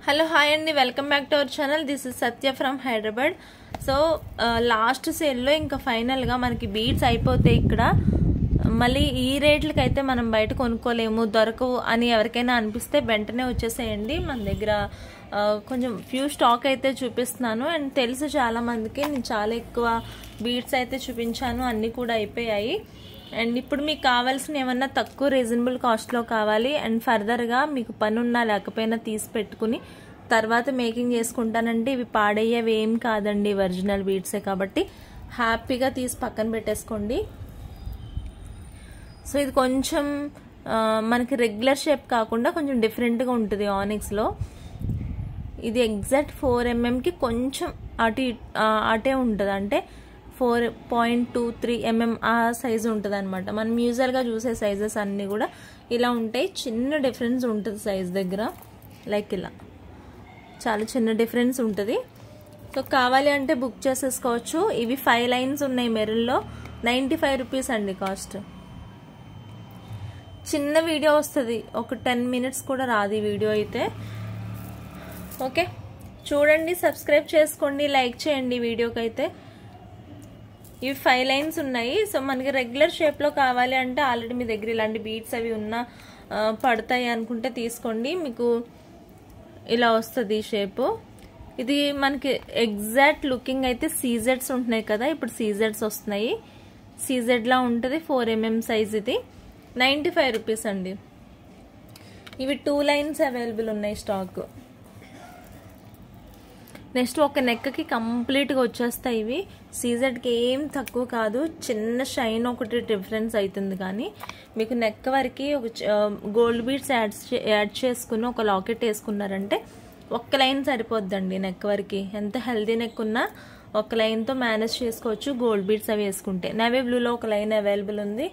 Hello hi అండి, welcome back to our channel. This is Satya from Hyderabad. So last సేల్లో ఇంకా ఫైనల్గా మనకి బీడ్స్ అయిపోతాయి. ఇక్కడ మళ్ళీ ఈ రేట్లకి అయితే మనం బయట కొనుక్కోలేము, దొరకవు అని ఎవరికైనా అనిపిస్తే వెంటనే వచ్చేసేయండి. మన దగ్గర కొంచెం ఫ్యూ స్టాక్ అయితే చూపిస్తున్నాను. అండ్ తెలుసు చాలా మందికి, నేను చాలా ఎక్కువ బీడ్స్ అయితే చూపించాను, అన్నీ కూడా అయిపోయాయి. అండ్ ఇప్పుడు మీకు కావాల్సిన ఏమన్నా తక్కువ రీజనబుల్ కాస్ట్లో కావాలి అండ్ ఫర్దర్గా మీకు పని ఉన్నా లేకపోయినా తీసి పెట్టుకుని తర్వాత మేకింగ్ చేసుకుంటానంటే ఇవి పాడయ్యేవి ఏం కాదండి, ఒరిజినల్ బీడ్సే కాబట్టి హ్యాపీగా తీసి పక్కన పెట్టేసుకోండి. సో ఇది కొంచెం మనకి రెగ్యులర్ షేప్ కాకుండా కొంచెం డిఫరెంట్గా ఉంటుంది ఆనిక్స్లో. ఇది ఎగ్జాక్ట్ 4mm కొంచెం అటే ఉంటుంది, అంటే 4.23 mm ఆ సైజు ఉంటుంది అనమాట. మనం యూజువల్గా చూసే సైజెస్ అన్నీ కూడా ఇలా ఉంటాయి. చిన్న డిఫరెన్స్ ఉంటుంది సైజ్ దగ్గర, లైక్ ఇలా చాలా చిన్న డిఫరెన్స్ ఉంటుంది. సో కావాలి అంటే బుక్ చేసేసుకోవచ్చు. ఇవి 5 లైన్స్ ఉన్నాయి మెరూన్లో, 95 రూపీస్ అండి కాస్ట్. చిన్న వీడియో వస్తుంది, ఒక 10 minutes కూడా రాదు ఈ వీడియో అయితే. ఓకే చూడండి, సబ్స్క్రైబ్ చేసుకోండి, లైక్ చేయండి వీడియోకి అయితే. ఇవి 5 లైన్స్ ఉన్నాయి. సో మనకి రెగ్యులర్ షేప్లో కావాలి అంటే ఆల్రెడీ మీ దగ్గర ఇలాంటి బీడ్స్ అవి ఉన్నా పడతాయి అనుకుంటే తీసుకోండి, మీకు ఇలా వస్తుంది ఈ షేపు. ఇది మనకి ఎగ్జాక్ట్ లుకింగ్ అయితే సీజెడ్స్ ఉంటున్నాయి కదా, ఇప్పుడు సీజెడ్స్ వస్తున్నాయి. సీజెడ్లా ఉంటుంది, 4mm సైజ్. ఇది 95 రూపీస్ అండి. ఇవి 2 లైన్స్ అవైలబుల్ ఉన్నాయి స్టాక్. నెక్స్ట్ ఒక నెక్కి కంప్లీట్గా వచ్చేస్తాయి ఇవి. సీజెడ్కి ఏం తక్కువ కాదు, చిన్న షైన్ ఒకటి డిఫరెన్స్ అవుతుంది. కానీ మీకు నెక్ వరకు ఒక గోల్డ్ బీడ్స్ యాడ్ చేసుకుని ఒక లాకెట్ వేసుకున్నారంటే ఒక్క లైన్ సరిపోద్దండి నెక్ వరకు. ఎంత హెల్దీ నెక్ ఉన్నా ఒక లైన్తో మేనేజ్ చేసుకోవచ్చు గోల్డ్ బీడ్స్ అవి వేసుకుంటే. నేవీ బ్లూలో ఒక లైన్ అవైలబుల్ ఉంది.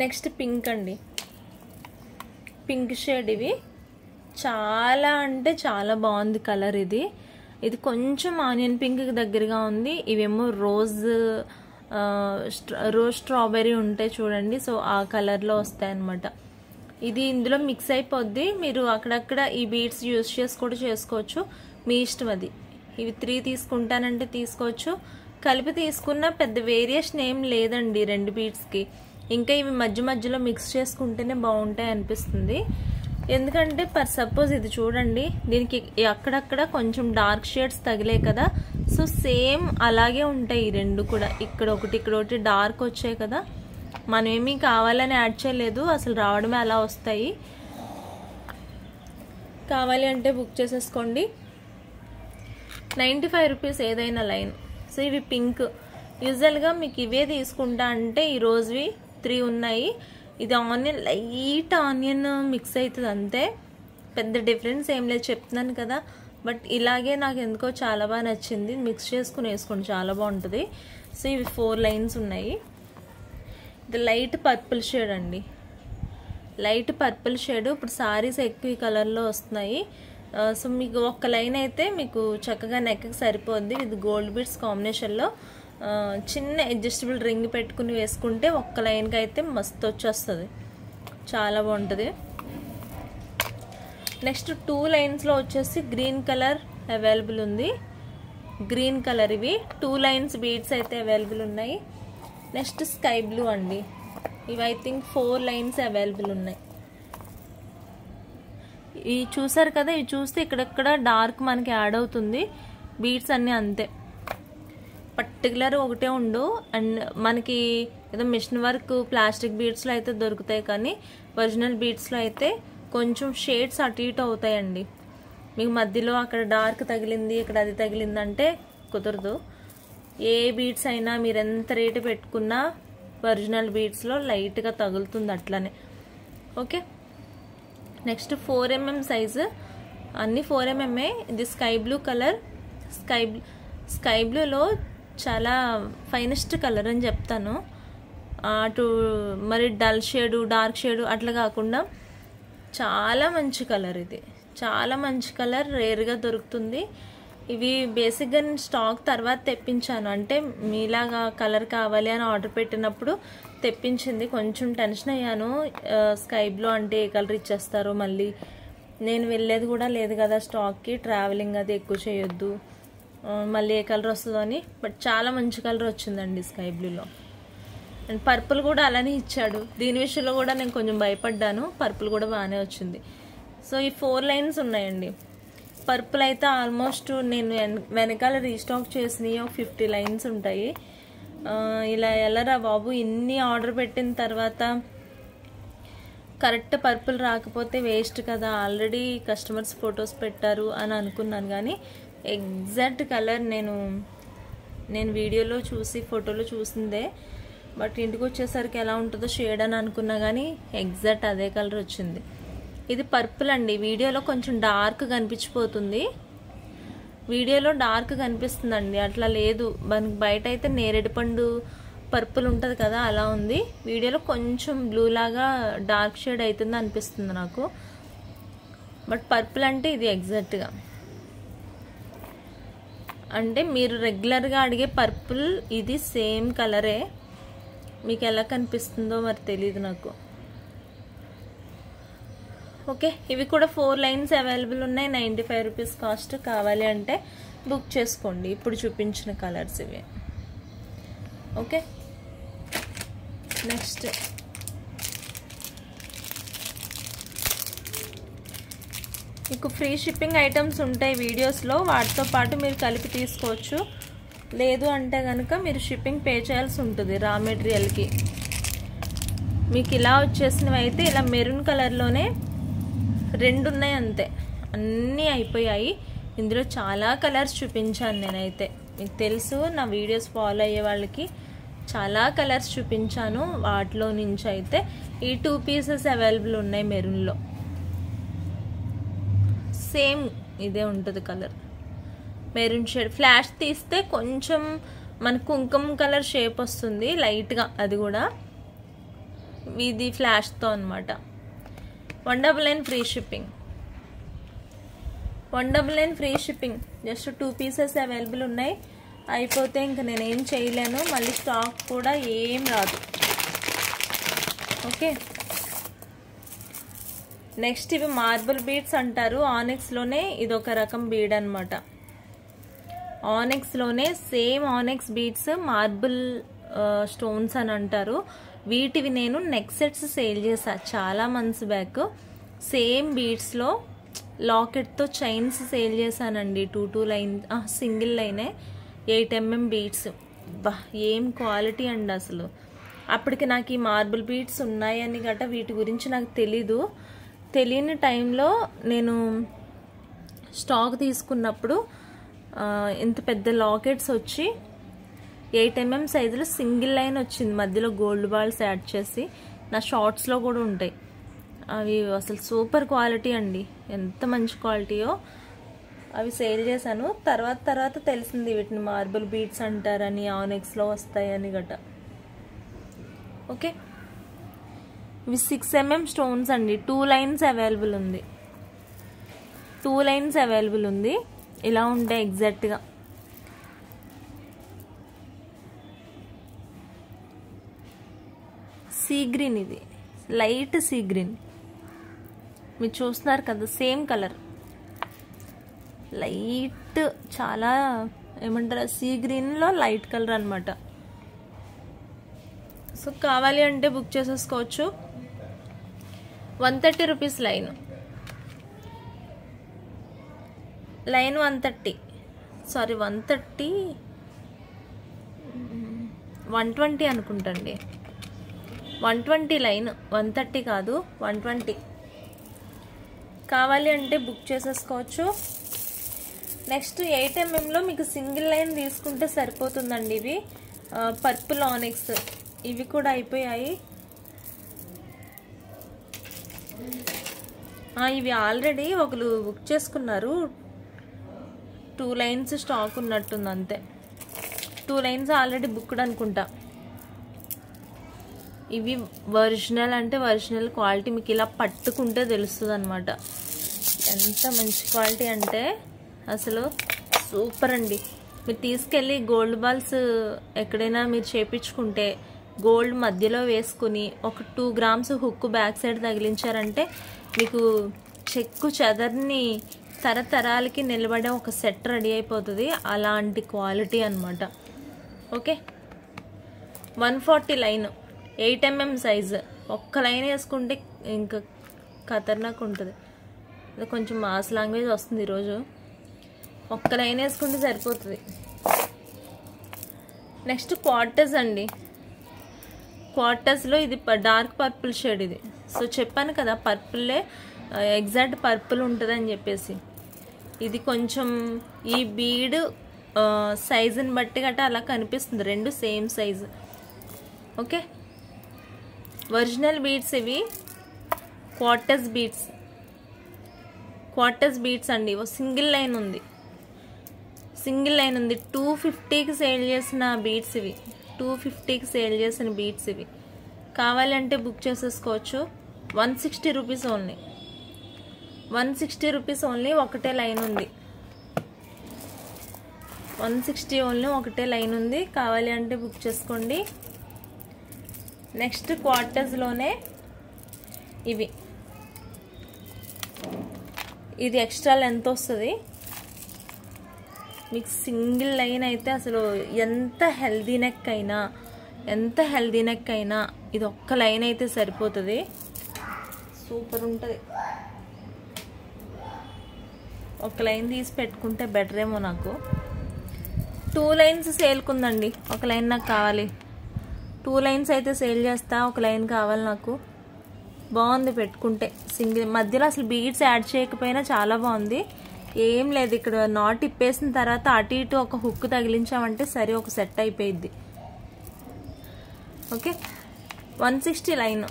నెక్స్ట్ పింక్ అండి, పింక్ షేడ్. ఇవి చాలా అంటే చాలా బాగుంది కలర్. ఇది కొంచెం ఆనియన్ పింక్ దగ్గరగా ఉంది. ఇవేమో రోజ్ స్ట్రాబెర్రీ ఉంటాయి చూడండి, సో ఆ కలర్లో వస్తాయి అన్నమాట. ఇది ఇందులో మిక్స్ అయిపోద్ది, మీరు అక్కడక్కడ ఈ బీడ్స్ యూజ్ చేసి కూడా చేసుకోవచ్చు, మీ ఇష్టం అది. ఇవి 3 తీసుకుంటానంటే తీసుకోవచ్చు, కలిపి తీసుకున్న పెద్ద వేరియేషన్ ఏం లేదండి 2 బీడ్స్కి. ఇంకా ఇవి మధ్య మధ్యలో మిక్స్ చేసుకుంటేనే బాగుంటాయి అనిపిస్తుంది. ఎందుకంటే సపోజ్ ఇది చూడండి, దీనికి అక్కడక్కడ కొంచెం డార్క్ షేడ్స్ తగిలే కదా, సో సేమ్ అలాగే ఉంటాయి ఈ 2 కూడా. ఇక్కడ ఒకటి డార్క్ వచ్చాయి కదా, మనం ఏమీ కావాలని యాడ్ చేయలేదు, అసలు రావడమే అలా వస్తాయి. కావాలి అంటే బుక్ చేసేసుకోండి. 95 రూపీస్ ఏదైనా లైన్. సో ఇవి పింక్. యూజువల్గా మీకు ఇవే తీసుకుంటా అంటే ఈ రోజువి 3 ఉన్నాయి. ఇది ఆనియన్, లైట్ ఆనియన్ మిక్స్ అవుతుంది అంతే, పెద్ద డిఫరెన్స్ ఏం లేదు చెప్తున్నాను కదా. బట్ ఇలాగే నాకు ఎందుకో చాలా బాగా నచ్చింది, మిక్స్ చేసుకుని వేసుకోండి చాలా బాగుంటుంది. సో ఇవి 4 లైన్స్ ఉన్నాయి. ఇది లైట్ పర్పుల్ షేడ్ అండి, లైట్ పర్పుల్ షేడ్. ఇప్పుడు సారీస్ ఎక్కువ ఈ కలర్లో వస్తున్నాయి. సో మీకు ఒక్క లైన్ అయితే మీకు చక్కగా నెక్కి సరిపోద్ది. ఇది గోల్డ్ బీడ్స్ కాంబినేషన్లో చిన్న అడ్జస్టబుల్ రింగ్ పెట్టుకుని వేసుకుంటే ఒక్క లైన్కి అయితే మస్తు వచ్చేస్తుంది, చాలా బాగుంటుంది. నెక్స్ట్ 2 లైన్స్లో వచ్చేసి గ్రీన్ కలర్ అవైలబుల్ ఉంది. గ్రీన్ కలర్ ఇవి 2 లైన్స్ బీడ్స్ అయితే అవైలబుల్ ఉన్నాయి. నెక్స్ట్ స్కై బ్లూ అండి, ఇవి ఐ థింక్ 4 లైన్స్ అవైలబుల్ ఉన్నాయి. ఇవి చూసారు కదా, ఇవి చూస్తే ఇక్కడెక్కడ డార్క్ మనకి యాడ్ అవుతుంది. బీడ్స్ అన్నీ అంతే, పర్టికులర్ ఒకటే ఉండు. అండ్ మనకి ఏదో మిషన్ వర్క్ ప్లాస్టిక్ బీడ్స్లో అయితే దొరుకుతాయి, కానీ ఒరిజినల్ బీడ్స్లో అయితే కొంచెం షేడ్స్ అటు ఇటు అవుతాయండి. మీకు మధ్యలో అక్కడ డార్క్ తగిలింది, ఇక్కడ అది తగిలిందంటే కుదరదు. ఏ బీడ్స్ అయినా మీరు ఎంత రేటు పెట్టుకున్నా ఒరిజినల్ బీడ్స్లో లైట్గా తగులుతుంది అట్లనే. ఓకే నెక్స్ట్ 4mm సైజు, అన్నీ 4mm. ఇది స్కై బ్లూ కలర్. స్కై బ్లూలో చాలా ఫైనెస్ట్ కలర్ అని చెప్తాను. అటు మరి డల్ షేడు డార్క్ షేడు అట్లా కాకుండా చాలా మంచి కలర్. ఇది చాలా మంచి కలర్, రేర్గా దొరుకుతుంది. ఇవి బేసిక్గా నేను స్టాక్ తర్వాత తెప్పించాను, అంటే మీలాగా కలర్ కావాలి అని ఆర్డర్ పెట్టినప్పుడు తెప్పించింది. కొంచెం టెన్షన్ అయ్యాను, స్కై బ్లూ అంటే ఏ కలర్ ఇచ్చేస్తారో, మళ్ళీ నేను వెళ్ళేది కూడా లేదు కదా స్టాక్కి, ట్రావెలింగ్ అది ఎక్కువ చేయొద్దు, మళ్ళీ ఏ కలర్ వస్తుందో అని. బట్ చాలా మంచి కలర్ వచ్చిందండి స్కై బ్లూలో. అండ్ పర్పుల్ కూడా అలానే ఇచ్చాడు. దీని విషయంలో కూడా నేను కొంచెం భయపడ్డాను, పర్పుల్ కూడా బాగానే వచ్చింది. సో ఈ 4 లైన్స్ ఉన్నాయండి. పర్పుల్ అయితే ఆల్మోస్ట్ నేను వెనకాల రీస్టాక్ చేసినవి 50 లైన్స్ ఉంటాయి. ఇలా ఎలారా బాబు, ఇన్ని ఆర్డర్ పెట్టిన తర్వాత కరెక్ట్ పర్పుల్ రాకపోతే వేస్ట్ కదా, ఆల్రెడీ కస్టమర్స్ ఫొటోస్ పెట్టారు అని అనుకున్నాను. కానీ ఎగ్జాక్ట్ కలర్ నేను వీడియోలో చూసి ఫోటోలో చూసిందే, బట్ ఇంటికి వచ్చేసరికి ఎలా ఉంటుందో షేడ్ అని అనుకున్నా, కానీ ఎగ్జాక్ట్ అదే కలర్ వచ్చింది. ఇది పర్పుల్ అండి. వీడియోలో కొంచెం డార్క్ కనిపించిపోతుంది, వీడియోలో డార్క్ కనిపిస్తుందండి, అట్లా లేదు. మనకి బయట అయితే నేరేడు పండు పర్పుల్ ఉంటుంది కదా, అలా ఉంది. వీడియోలో కొంచెం బ్లూ లాగా డార్క్ షేడ్ అవుతుంది అనిపిస్తుంది నాకు. బట్ పర్పుల్ అంటే ఇది ఎగ్జాక్ట్గా, అంటే మీరు రెగ్యులర్గా అడిగే పర్పుల్ ఇది సేమ్ కలరే. మీకు ఎలా కనిపిస్తుందో మరి తెలియదు నాకు. ఓకే, ఇవి కూడా 4 లైన్స్ అవైలబుల్ ఉన్నాయి. 95 రూపీస్ కాస్ట్. కావాలి అంటే బుక్ చేసుకోండి. ఇప్పుడు చూపించిన కలర్స్ ఇవి. ఓకే, నెక్స్ట్ మీకు ఫ్రీ షిప్పింగ్ ఐటమ్స్ ఉంటాయి వీడియోస్లో, వాటితో పాటు మీరు కలిపి తీసుకోవచ్చు. లేదు అంటే కనుక మీరు షిప్పింగ్ పే చేయాల్సి ఉంటుంది రా మెటీరియల్కి. మీకు ఇలా వచ్చేసినవి అయితే ఇలా మెరూన్ కలర్లోనే 2 ఉన్నాయి అంతే, అన్నీ అయిపోయాయి. ఇందులో చాలా కలర్స్ చూపించాను నేనైతే, మీకు తెలుసు నా వీడియోస్ ఫాలో అయ్యే వాళ్ళకి చాలా కలర్స్ చూపించాను. వాటిలో నుంచి అయితే ఈ 2 పీసెస్ అవైలబుల్ ఉన్నాయి మెరూన్లో. సేమ్ ఇదే ఉంటుంది కలర్, మెరూన్ షేడ్. ఫ్లాష్ తీస్తే కొంచెం మన కుంకుమ కలర్ షేప్ వస్తుంది లైట్గా, అది కూడా ఇది ఫ్లాష్తో అనమాట. 199 free shipping, 199 free shipping. Just 2 pieces available ఉన్నాయి. అయిపోతే ఇంక నేనేం చేయలేను, మళ్ళీ స్టాక్ కూడా ఏం రాదు. ఓకే, నెక్స్ట్ ఇవి మార్బుల్ బీడ్స్ అంటారు. ఆనెక్స్లోనే ఇదొక రకం బీడ్ అనమాట. ఆనెక్స్లోనే same onyx beads marble stones అని అంటారు. వీటివి నేను నెక్ సెట్స్ సేల్ చేశా చాలా మంత్స్ బ్యాక్. సేమ్ బీడ్స్లో లాకెట్తో చైన్స్ సేల్ చేశానండి. 2 లైన్ సింగిల్ లైనే 8mm బీడ్స్. బా ఏం క్వాలిటీ అండి అసలు. అప్పటికి నాకు ఈ మార్బుల్ బీడ్స్ ఉన్నాయని గట్రా వీటి గురించి నాకు తెలీదు. తెలియని టైంలో నేను స్టాక్ తీసుకున్నప్పుడు ఇంత పెద్ద లాకెట్స్ వచ్చి 8mm సైజులో సింగిల్ లైన్ వచ్చింది, మధ్యలో గోల్డ్ బాల్స్ యాడ్ చేసి. నా షార్ట్స్లో కూడా ఉంటాయి అవి. అసలు సూపర్ క్వాలిటీ అండి, ఎంత మంచి క్వాలిటీయో. అవి సేల్ చేశాను. తర్వాత తెలిసింది వీటిని మార్బుల్ బీడ్స్ అంటారని, ఆనెక్స్లో వస్తాయని గట. ఓకే, ఇవి 6mm స్టోన్స్ అండి. 2 లైన్స్ అవైలబుల్ ఉంది, 2 లైన్స్ అవైలబుల్ ఉంది. ఇలా ఉంటాయి ఎగ్జాక్ట్గా. సీ గ్రీన్, ఇది లైట్ సీ గ్రీన్ మీరు చూస్తున్నారు కదా, సేమ్ కలర్ లైట్, చాలా ఏమంటారు సీ గ్రీన్లో లైట్ కలర్ అనమాట. సో కావాలి అంటే బుక్ చేసేసుకోవచ్చు. 130 రూపీస్ లైన్, 130, సారీ 130, 120 అనుకుంటండి. 120 లైన్, 130 కాదు 120. కావాలి అంటే బుక్ చేసేసుకోవచ్చు. నెక్స్ట్ 8mm మీకు సింగిల్ లైన్ తీసుకుంటే సరిపోతుందండి. ఇవి పర్పుల్ ఆనెక్స్, ఇవి కూడా అయిపోయాయి. ఇవి ఆల్రెడీ ఒకరు బుక్ చేసుకున్నారు. 2 లైన్స్ స్టాక్ ఉన్నట్టుంది అంతే. 2 లైన్స్ ఆల్రెడీ బుక్డ్ అనుకుంటా. ఇవి ఒరిజినల్ అంటే ఒరిజినల్ క్వాలిటీ, మీకు ఇలా పట్టుకుంటే తెలుస్తుంది అనమాట ఎంత మంచి క్వాలిటీ అంటే. అసలు సూపర్ అండి. మీరు తీసుకెళ్ళి గోల్డ్ బాల్స్ ఎక్కడైనా మీరు చేపించుకుంటే గోల్డ్ మధ్యలో వేసుకుని ఒక 2 గ్రామ్స్ హుక్ బ్యాక్ సైడ్ తగిలించారంటే మీకు చెక్కు చెదర్ని తరతరాలకి నిలబడే ఒక సెట్ రెడీ అయిపోతుంది. అలాంటి క్వాలిటీ అన్నమాట. Okay, 140 line 8 mm size. ఒక్క లైన్ వేసుకుంటే ఇంకా ఖతర్నాక్ ఉంటుంది. అది కొంచెం మాస్ లాంగ్వేజ్ వస్తుంది ఈరోజు. ఒక్క లైన్ వేసుకుంటే సరిపోతుంది. నెక్స్ట్ క్వార్టర్స్ అండి. క్వార్టర్స్లో ఇది డార్క్ పర్పుల్ షేడ్. ఇది సో చెప్పాను కదా పర్పుల్లే ఎగ్జాక్ట్ పర్పుల్ ఉంటుందని చెప్పేసి. ఇది కొంచెం ఈ బీడ్ సైజుని బట్టి గట్రా అలా కనిపిస్తుంది. రెండు same size. Okay, original beads ఇవి. క్వార్టర్స్ బీడ్స్ అండి. సింగిల్ లైన్ ఉంది. 250కి సేల్ చేసిన బీడ్స్ ఇవి. 250కి సేల్ చేసిన బీడ్స్ ఇవి. కావాలంటే బుక్ చేసేసుకోవచ్చు. 160 రూపీస్ ఓన్లీ. 160 rupees only. ఒకటే లైన్ ఉంది. 160 ఓన్లీ ఒకటే లైన్ ఉంది. కావాలి అంటే బుక్ చేసుకోండి. నెక్స్ట్ క్వార్టర్స్లోనే ఇవి. ఇది ఎక్స్ట్రా లెంత్ వస్తుంది మీకు. సింగిల్ లైన్ అయితే అసలు ఎంత హెల్దీ నెక్ అయినా ఇది ఒక్క లైన్ అయితే సరిపోతుంది. సూపర్ ఉంటుంది. ఒక లైన్ తీసి పెట్టుకుంటే బెటర్ ఏమో. నాకు 2 లైన్స్ సేల్కుందండి. ఒక లైన్ నాకు కావాలి. 2 లైన్స్ అయితే సేల్ చేస్తా. ఒక లైన్ కావాలి నాకు. బాగుంది పెట్టుకుంటే. సింగిల్ మధ్యలో అసలు బీడ్స్ యాడ్ చేయకపోయినా చాలా బాగుంది. ఏం లేదు, ఇక్కడ నాట్ ఇప్పేసిన తర్వాత అటు ఇటు ఒక హుక్ తగిలించామంటే సరే ఒక సెట్ అయిపోయింది. Okay, 160 line.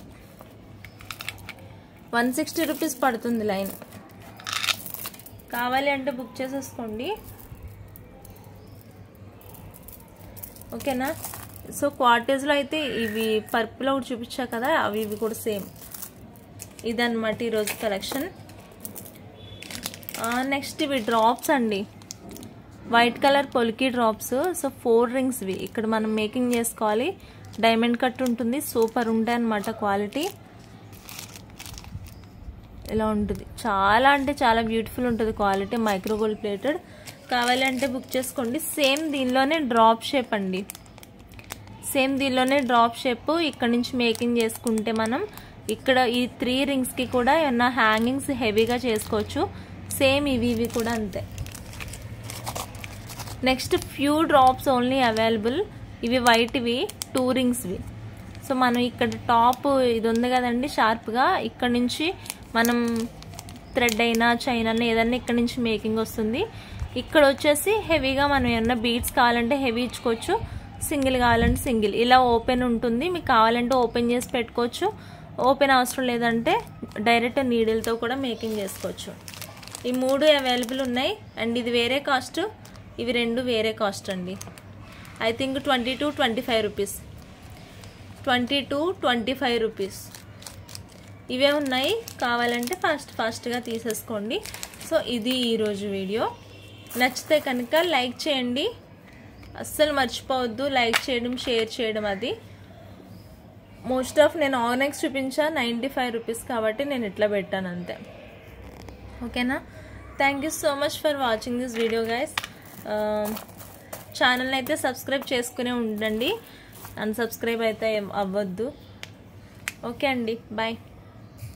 160 రూపీస్ పడుతుంది లైన్. కావాలి అంటే బుక్ చేసేసుకోండి. ఓకేనా. సో క్వార్టర్స్లో అయితే ఇవి పర్పుల్ ఒకటి చూపించా కదా, ఇవి కూడా సేమ్. ఇదన్నమాట ఈరోజు కలెక్షన్. నెక్స్ట్ ఇవి డ్రాప్స్ అండి. వైట్ కలర్ పొలికి డ్రాప్స్. సో 4 రింగ్స్ ఇవి. ఇక్కడ మనం మేకింగ్ చేసుకోవాలి. డైమండ్ కట్ ఉంటుంది. సూపర్ ఉంటాయి అన్నమాట క్వాలిటీ. ఇలా ఉంటుంది. చాలా అంటే చాలా బ్యూటిఫుల్ ఉంటుంది క్వాలిటీ. Micro gold plated. కావాలి అంటే బుక్ చేసుకోండి. సేమ్ దీనిలోనే డ్రాప్ షేప్ అండి. ఇక్కడ నుంచి మేకింగ్ చేసుకుంటే మనం ఇక్కడ ఈ 3 రింగ్స్కి కూడా ఏమన్నా హ్యాంగింగ్స్ హెవీగా చేసుకోవచ్చు. సేమ్ ఇవి కూడా అంతే. Next few drops only available. ఇవి వైట్వి 2 రింగ్స్వి. సో మనం ఇక్కడ టాప్ ఇది ఉంది కదండి షార్ప్గా, ఇక్కడ నుంచి మనం థ్రెడ్ అయినా చైన్ అయినా ఏదన్నా ఇక్కడ నుంచి మేకింగ్ వస్తుంది. ఇక్కడ వచ్చేసి హెవీగా మనం ఏమన్నా బీడ్స్ కావాలంటే హెవీ ఇచ్చుకోవచ్చు. సింగిల్ కావాలంటే సింగిల్. ఇలా ఓపెన్ ఉంటుంది. మీకు కావాలంటే ఓపెన్ చేసి పెట్టుకోవచ్చు. ఓపెన్ అవసరం లేదంటే డైరెక్ట్ నీడిల్తో కూడా మేకింగ్ చేసుకోవచ్చు. ఈ 3 అవైలబుల్ ఉన్నాయి. అండ్ ఇది వేరే కాస్ట్, ఇవి 2 వేరే కాస్ట్ అండి. I think 22-25 rupees. 22-25 రూపీస్ ఇవే ఉన్నాయి. కావాలంటే ఫాస్ట్గా తీసేసుకోండి. సో ఇది ఈరోజు వీడియో. నచ్చితే కనుక లైక్ చేయండి. అస్సలు మర్చిపోవద్దు లైక్ చేయడం, షేర్ చేయడం. అది మోస్ట్ ఆఫ్ నేను ఆర్నెక్స్ చూపించా 95 రూపీస్ కాబట్టి నేను ఇట్లా పెట్టాను అంతే. ఓకేనా. Thank you so much for watching this video guys. ఛానల్ని అయితే సబ్స్క్రైబ్ చేసుకునే ఉండండి. అన్సబ్స్క్రైబ్ అయితే అవ్వద్దు. ఓకే అండి, బాయ్.